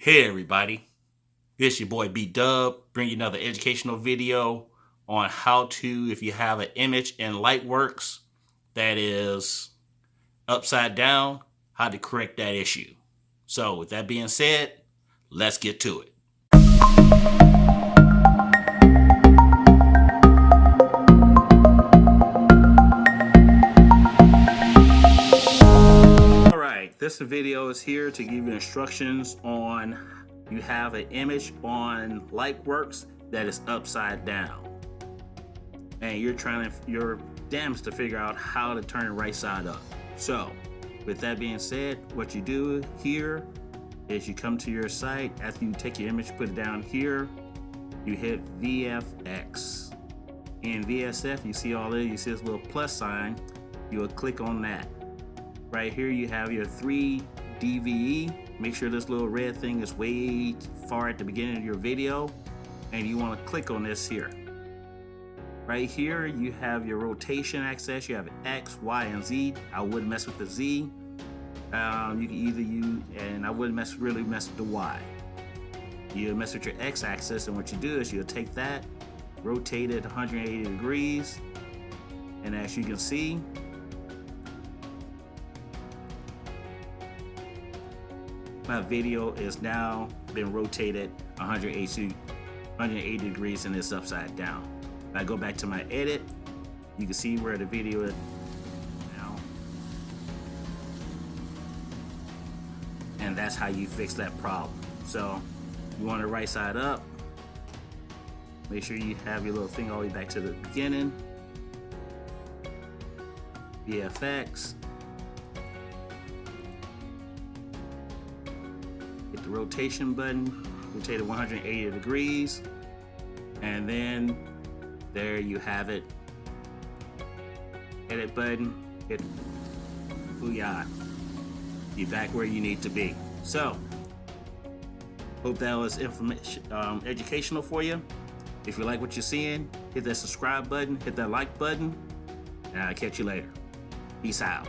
Hey everybody, this your boy B-Dub, bringing you another educational video on how to, if you have an image in Lightworks that is upside down, how to correct that issue. So with that being said, let's get to it. Alright, this video is here to give you instructions on you have an image on Lightworks that is upside down. And you're damned to figure out how to turn it right side up. So with that being said, what you do here is you come to your site. After you take your image, put it down here, you hit VFX. In VSF, you see all this, you see this little plus sign, you will click on that. Right here you have your 3 DVE. Make sure this little red thing is way far at the beginning of your video, and you want to click on this here. Right here you have your rotation access. You have X, Y, and Z. I wouldn't mess with the Z. You can either use, and I wouldn't really mess with the Y. You mess with your X axis, and what you do is you'll take that, rotate it 180 degrees, and as you can see, my video is now been rotated 180 degrees and it's upside down. If I go back to my edit, you can see where the video is now. And that's how you fix that problem. So you want it right side up. Make sure you have your little thing all the way back to the beginning. VFX. Hit the rotation button, rotate it 180 degrees, and then there you have it. Edit button, hit booyah. You're back where you need to be. So, hope that was educational for you. If you like what you're seeing, hit that subscribe button, hit that like button, and I'll catch you later. Peace out.